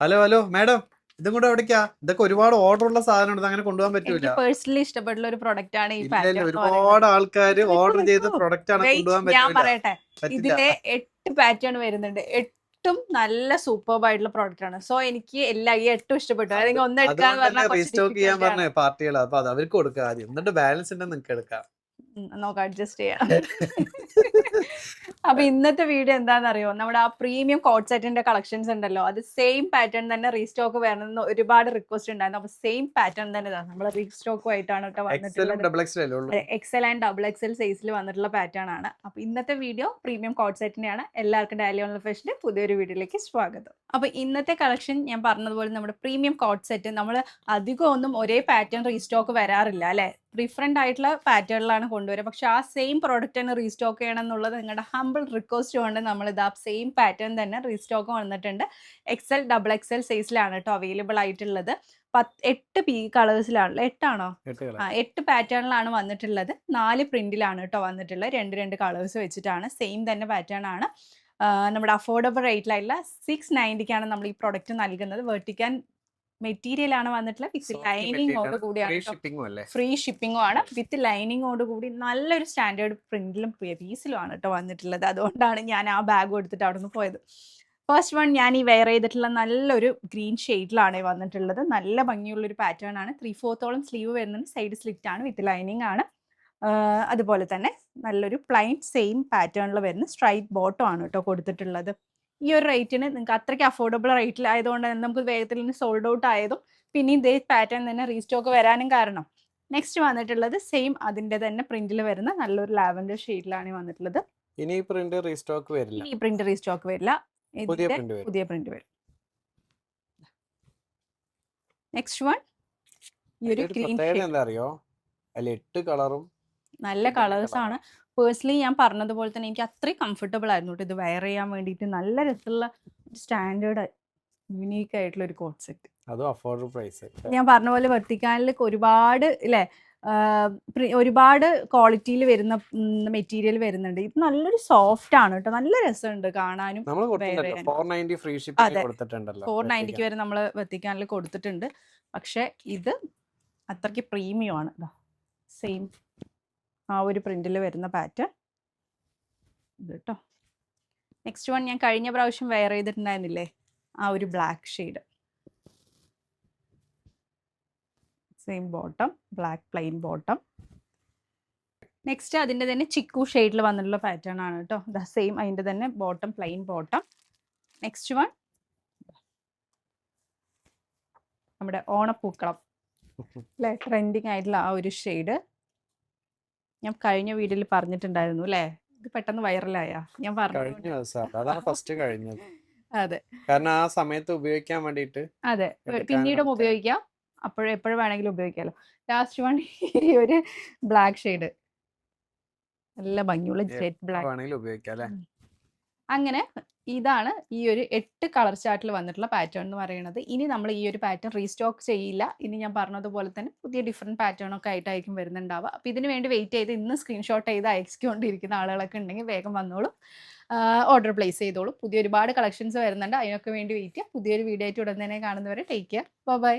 Hello hello madam, ഇതും കൂടെ എവിടേക്കാ? ഇതൊക്കെ ഒരുപാട് ഓർഡർ ഉള്ള സാധനമാണ്, ഇത് അങ്ങനെ കൊണ്ടുപോകാൻ എനിക്ക് പറ്റൂല. പേഴ്സണലി ഇഷ്ടപ്പെട്ടുള്ള ഒരു പ്രൊഡക്റ്റ് ആണ് ഈ ഇല്ല ഇല്ല, പാറ്റേൺ എന്ന് പറയുന്നത്. ഒരുപാട് ആൾക്കാർ നിക്കു ഓർഡർ ചെയ്ത നിക്കു പ്രൊഡക്റ്റ് ആണ്, വെയിറ്റ്, കൊണ്ടുപോകാൻ ഞാൻ പറ്റൂല. പറയട്ടെ. പറ്റില്ല. ഇതിലെ 8 പാറ്റേൺ വരുന്നുണ്ട്. എട്ടും നല്ല സൂപ്പർബ് ആയിട്ടുള്ള പ്രോഡക്റ്റ് ആണ്. സോ എനിക്ക് ഈ എട്ടും ഇഷ്ടപ്പെട്ടു. അത് അല്ലെങ്കിൽ ഒന്ന് എടുക്കാന്ന് അതുകൊണ്ടല്ലേ പറഞ്ഞാൽ കുറച്ച് റീസ്റ്റോക്ക് ചെയ്യാൻ ഡിഫിക്കൽട്ട് ആണ്. പറഞ്ഞ പാർട്ടികൾ. അപ്പൊ അത് അവർക്ക് കൊടുക്കുക ആദ്യം, എന്നിട്ട് ബാലൻസ് ഉണ്ടെങ്കിൽ നിങ്ങൾക്ക് എടുക്കാം. നോക്കാം, അഡ്ജസ്റ്റ് ചെയ്യാം. അപ്പൊ ഇന്നത്തെ വീഡിയോ എന്താണെന്നറിയോ, നമ്മുടെ ആ പ്രീമിയം കോട്ട് സെറ്റിന്റെ കളക്ഷൻസ് ഉണ്ടല്ലോ, അത് സെയിം പാറ്റേൺ തന്നെ റീസ്റ്റോക്ക് വേണമെന്ന് ഒരുപാട് റിക്വസ്റ്റ് ഉണ്ടായിരുന്നു. അപ്പൊ സെയിം പാറ്റേൺ തന്നെ നമ്മൾ റീസ്റ്റോക്കുമായിട്ടാണ് കേട്ടോ എക്സലും വന്നിട്ടുള്ളത്. ഡബിൾ എക്സലും അല്ലേ ഉള്ളൂ. എക്സൽ ആൻഡ് ഡബിൾ എക്സൽ സൈസിൽ വന്നിട്ടുള്ള പാറ്റേൺ ആണ്. അപ്പൊ ഇന്നത്തെ വീഡിയോ പ്രീമിയം കോട്ട് സെറ്റിന്റെയാണ്. എല്ലാവർക്കും ഡെയിലി ഓൺലൈൻ ഫാഷന്റെ പുതിയൊരു വീഡിയോയിലേക്ക് സ്വാഗതം. അപ്പൊ ഇന്നത്തെ കളക്ഷൻ ഞാൻ പറഞ്ഞതുപോലെ നമ്മുടെ പ്രീമിയം കോട്ട് സെറ്റ് നമ്മൾ അധികം ഒന്നും ഒരേ പാറ്റേൺ റീസ്റ്റോക്ക് വരാറില്ല അല്ലെ. ഡിഫറെന്റ് ആയിട്ടുള്ള പാറ്റേണിലാണ് കൊണ്ടുവരിക. പക്ഷെ ആ സെയിം പ്രോഡക്റ്റ് തന്നെ റീസ്റ്റോക്ക് ചെയ്യണം എന്നുള്ളത് നിങ്ങളുടെ ഹംബിൾ റിക്വസ്റ്റ് കൊണ്ട് നമ്മൾ ഇത് ആ സെയിം പാറ്റേൺ തന്നെ റീസ്റ്റോക്ക് വന്നിട്ടുണ്ട്. എക്സൽ ഡബിൾ എക്സൽ സൈസിലാണ് കേട്ടോ അവൈലബിൾ ആയിട്ടുള്ളത്. 8 കളേഴ്സിലാണല്ലോ, 8ആണോ? 8 പാറ്റേണിലാണ് വന്നിട്ടുള്ളത്. 4 പ്രിന്റിലാണ് കേട്ടോ വന്നിട്ടുള്ളത്. രണ്ട് കളേഴ്സ് വെച്ചിട്ടാണ്, സെയിം തന്നെ പാറ്റേൺ ആണ്. നമ്മുടെ അഫോർഡബിൾ റേറ്റിലായിട്ടുള്ള 690ക്കാണ് നമ്മൾ ഈ പ്രൊഡക്റ്റ് നൽകുന്നത്. വെർട്ടിക്കൻ മെറ്റീരിയൽ ആണ് വന്നിട്ടുള്ളത്. വിത്ത് ലൈനിങ്ങോട് കൂടിയാണ്, ഫ്രീ ഷിപ്പിംഗും ആണ്. വിത്ത് ലൈനിങ്ങോട് കൂടി നല്ലൊരു സ്റ്റാൻഡേർഡ് പ്രിന്റിലും പീസിലും ആണ് കേട്ടോ വന്നിട്ടുള്ളത്. അതുകൊണ്ടാണ് ഞാൻ ആ ബാഗ് എടുത്തിട്ട് അവിടെ നിന്ന് പോയത്. ഫസ്റ്റ് വൺ ഞാൻ ഈ വെയർ ചെയ്തിട്ടുള്ള നല്ലൊരു ഗ്രീൻ ഷെയ്ഡിലാണ് വന്നിട്ടുള്ളത്. നല്ല ഭംഗിയുള്ളൊരു പാറ്റേൺ ആണ്. 3/4 സ്ലീവ് വരുന്നുണ്ട്. സൈഡ് സ്ലിറ്റ് ആണ്, വിത്ത് ലൈനിങ് ആണ്. അതുപോലെ തന്നെ നല്ലൊരു പ്ലെയിൻ സെയിം പാറ്റേണിൽ വരുന്ന സ്ട്രൈപ്പ് ബോട്ടം ആണ് കേട്ടോ കൊടുത്തിട്ടുള്ളത്. ഈ ഒരു റേറ്റിന് നിങ്ങൾക്ക് അത്രയ്ക്ക് അഫോർഡബിൾ റേറ്റിലായതുകൊണ്ട് തന്നെ നമുക്ക് വേഗത്തിൽ നിന്ന് സോൾഡ് ഔട്ട് ആയതും പിന്നെ ഇതേ പാറ്റേൺ തന്നെ റീസ്റ്റോക്ക് വരാനും കാരണം. നെക്സ്റ്റ് വന്നിട്ടുള്ളത് സെയിം അതിന്റെ തന്നെ പ്രിന്റിൽ വരുന്ന നല്ലൊരു ലാവൻഡർ ഷെയ്ഡിലാണ് വന്നിട്ടുള്ളത്. ഇനി ഈ പ്രിന്റ് റീസ്റ്റോക്ക് വരില്ല. ഈ പ്രിന്റ് റീസ്റ്റോക്ക് വരില്ല. പുതിയ പ്രിന്റ് വരും. നെക്സ്റ്റ് വൺ ഈ ഒരു ഗ്രീൻ ഷെയ്ഡ്. എന്താ അറിയോ, അതിൽ 8 കളറും നല്ല കളേഴ്സ് ആണ്. പേഴ്സണലി ഞാൻ പറഞ്ഞതുപോലെ തന്നെ എനിക്ക് അത്രയും കംഫർട്ടബിൾ ആയിരുന്നു കേട്ടോ ഇത് വെയർ ചെയ്യാൻ വേണ്ടിയിട്ട്. നല്ല രസമുള്ള സ്റ്റാൻഡേർഡ് യുണീക്ക് ആയിട്ടുള്ള ഒരു കോട്ട് സെറ്റ്. അതും അഫോർഡബിൾ പ്രൈസ്. ഞാൻ പറഞ്ഞ പോലെ വെർട്ടിക്കാനിൽ ഒരുപാട് ഇല്ലേ, ഒരുപാട് ക്വാളിറ്റിയിൽ വരുന്ന മെറ്റീരിയൽ വരുന്നുണ്ട്. ഇത് നല്ലൊരു സോഫ്റ്റ് ആണ് കേട്ടോ, നല്ല രസമുണ്ട് കാണാനും. 490ക്ക് വരെ നമ്മൾ വെർട്ടിക്കാനിൽ കൊടുത്തിട്ടുണ്ട്. പക്ഷെ ഇത് അത്രയ്ക്ക് പ്രീമിയം ആണ്. സെയിം ആ ഒരു പ്രിന്റിൽ വരുന്ന പാറ്റേൺ ഇത് കേട്ടോ. നെക്സ്റ്റ് വൺ ഞാൻ കഴിഞ്ഞ പ്രാവശ്യം വെയർ ചെയ്തിട്ടുണ്ടായിരുന്നില്ലേ, ആ ഒരു black shade. Same bottom, black plain bottom. Next അതിൻ്റെ തന്നെ ചിക്കു ഷെയ്ഡിൽ വന്നിട്ടുള്ള പാറ്റേൺ ആണ് കേട്ടോ. സെയിം അതിൻ്റെ തന്നെ bottom, plain bottom. Next one നമ്മുടെ ഓണപ്പൂക്കളം അല്ലേ, ട്രെൻഡിങ് ആയിട്ടുള്ള ആ ഒരു ഷെയ്ഡ്. ഞാൻ കഴിഞ്ഞ വീഡിയോയിൽ പറഞ്ഞിട്ടുണ്ടായിരുന്നു അല്ലേ, ഇത് പെട്ടെന്ന് വൈറലായ ഞാൻ പറഞ്ഞു. അതെ, കാരണം ആ സമയത്ത് ഉപയോഗിക്കാൻ വേണ്ടിയിട്ട്. അതെ, പിന്നീടും ഉപയോഗിക്കാം, എപ്പോഴും വേണമെങ്കിലും ഉപയോഗിക്കാമല്ലോ. ലാസ്റ്റ് വൺ ഈ ഒരു ബ്ലാക്ക് ഷെയ്ഡ്, നല്ല ഭംഗിയുള്ള ജെറ്റ് ബ്ലാക്ക് ഉപയോഗിക്കാം അല്ലേ. അങ്ങനെ ഇതാണ് ഈ ഒരു 8 കളർ ചാർട്ടിൽ വന്നിട്ടുള്ള പാറ്റേൺ എന്ന് പറയുന്നത്. ഇനി നമ്മൾ ഈ ഒരു പാറ്റേൺ റീസ്റ്റോക്ക് ചെയ്യില്ല. ഇനി ഞാൻ പറഞ്ഞതുപോലെ തന്നെ പുതിയ ഡിഫറെൻറ്റ് പാറ്റേൺ ഒക്കെ ആയിട്ടായിരിക്കും വരുന്നുണ്ടാവുക. അപ്പോൾ ഇതിന് വേണ്ടി വെയിറ്റ് ചെയ്ത് ഇന്ന് സ്ക്രീൻഷോട്ട് ചെയ്ത് അയച്ചുകൊണ്ടിരിക്കുന്ന ആളുകളൊക്കെ ഉണ്ടെങ്കിൽ വേഗം വന്നോളും, ഓർഡർ പ്ലേസ് ചെയ്തോളും. പുതിയ ഒരുപാട് കളക്ഷൻസ് വരുന്നുണ്ട്, അതിനൊക്കെ വേണ്ടി വെയിറ്റ് ചെയ്യാം. പുതിയൊരു വീഡിയോ ആയിട്ട് ഉടൻ തന്നെ കാണുന്നവരെ ടേക്ക് കെയർ, ബൈ.